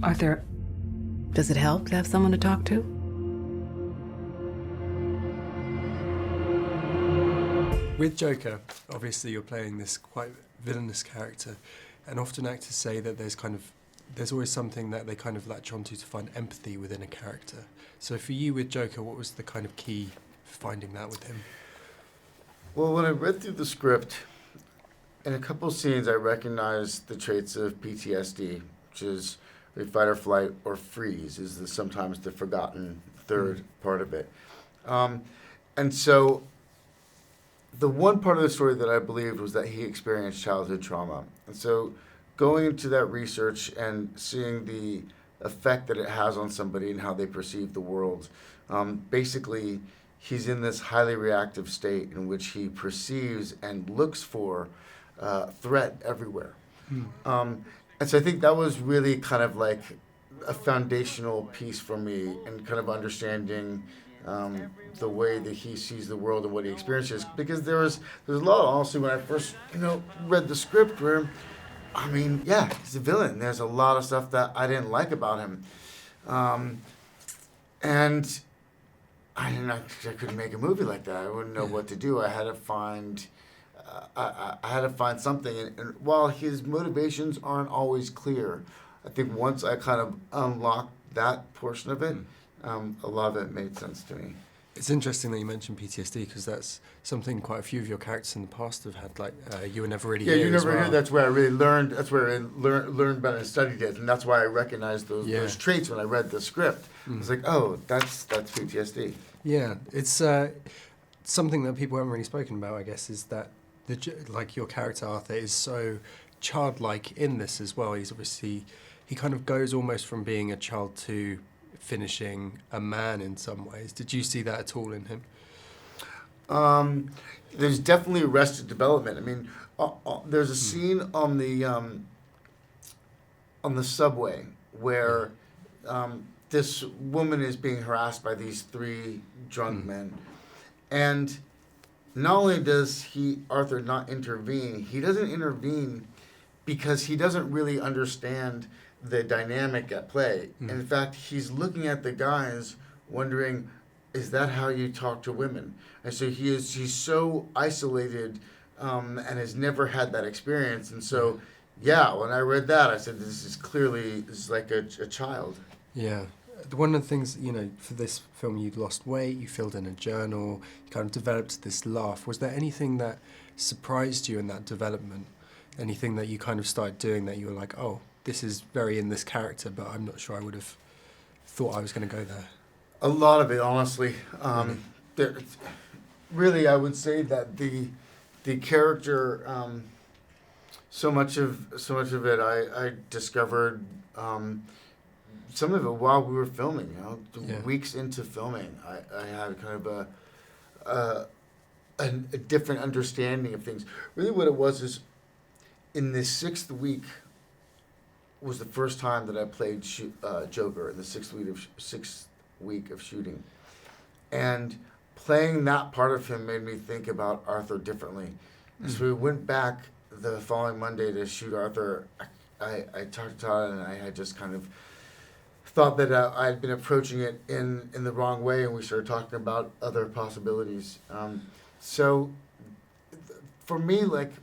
Arthur, does it help to have someone to talk to? With Joker, obviously you're playing this quite villainous character, and often actors say that there's always something that they kind of latch onto to find empathy within a character. So for you with Joker, what was the kind of key for finding that with him? Well, when I read through the script, in a couple scenes I recognized the traits of PTSD, which is fight or flight or freeze, is sometimes the forgotten third part of it. And so the one part of the story that I believed was that he experienced childhood trauma. And so going into that research and seeing the effect that it has on somebody and how they perceive the world, basically he's in this highly reactive state in which he perceives and looks for threat everywhere. And so I think that was really kind of like a foundational piece for me and kind of understanding the way that he sees the world and what he experiences. Because there's a lot, honestly, when I first read the script where, I mean, yeah, he's a villain. There's a lot of stuff that I didn't like about him. And I couldn't make a movie like that. I wouldn't know what to do. I had to find something. And while his motivations aren't always clear, I think once I kind of unlocked that portion of it, a lot of it made sense to me. It's interesting that you mentioned PTSD because that's something quite a few of your characters in the past have had. Like You Were Never Really Here. Yeah, You Never as well. Here. That's where I really learned. That's where I learned about it and studied it, and that's why I recognized those traits when I read the script. I was like, oh, that's PTSD. Yeah, it's something that people haven't really spoken about. I guess is that your character Arthur is so childlike in this as well. He kind of goes almost from being a child to finishing a man in some ways. Did you see that at all in him? There's definitely arrested development. I mean, there's a scene on the subway where this woman is being harassed by these three drunk men, and not only does Arthur not intervene, he doesn't intervene because he doesn't really understand the dynamic at play. In fact, he's looking at the guys wondering, is that how you talk to women? And so he's so isolated and has never had that experience. And so, yeah, when I read that, I said, this is like a child. Yeah. One of the things, for this film, you lost weight, you filled in a journal, you kind of developed this laugh. Was there anything that surprised you in that development? Anything that you kind of started doing that you were like, oh, this is very in this character, but I'm not sure I would have thought I was going to go there? A lot of it, honestly. Really, I would say that the character, so much of it, I discovered some of it while we were filming. Weeks into filming, I had kind of a different understanding of things. Really, what it was is, in the sixth week was the first time that I played Joker in the sixth week of shooting, and playing that part of him made me think about Arthur differently. So we went back the following Monday to shoot Arthur. I talked to Todd, and I had just kind of thought that I had been approaching it in the wrong way, and we started talking about other possibilities. So for me, like,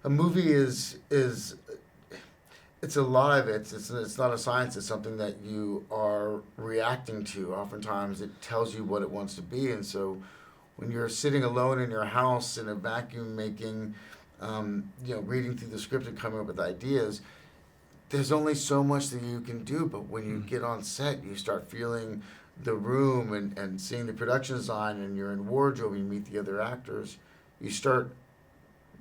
a movie is it's alive. It's not a science. It's something that you are reacting to. Oftentimes, it tells you what it wants to be. And so, when you're sitting alone in your house in a vacuum, making, reading through the script and coming up with ideas, there's only so much that you can do. But when you get on set, you start feeling the room and seeing the production design, and you're in wardrobe. You meet the other actors. You start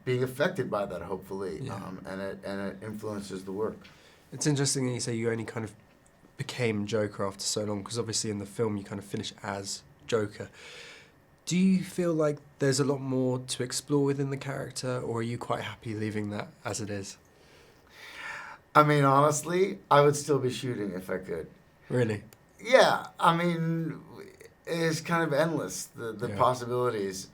being affected by that, hopefully, and it influences the work. It's interesting that you say you only kind of became Joker after so long, because obviously in the film you kind of finish as Joker. Do you feel like there's a lot more to explore within the character, or are you quite happy leaving that as it is? I mean, honestly, I would still be shooting if I could. Really? Yeah, I mean, it's kind of endless, the possibilities.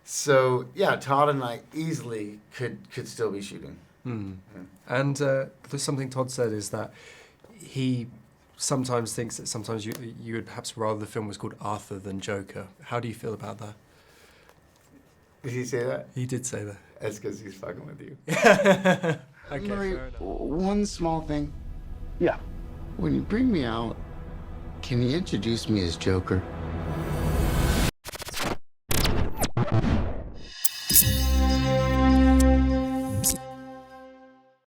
So, yeah, Todd and I easily could still be shooting. And there's something Todd said is that he sometimes thinks that sometimes you would perhaps rather the film was called Arthur than Joker. How do you feel about that? Did he say that? He did say that. That's because he's fucking with you. Okay, Murray, fair enough. one small thing. Yeah. When you bring me out, can you introduce me as Joker?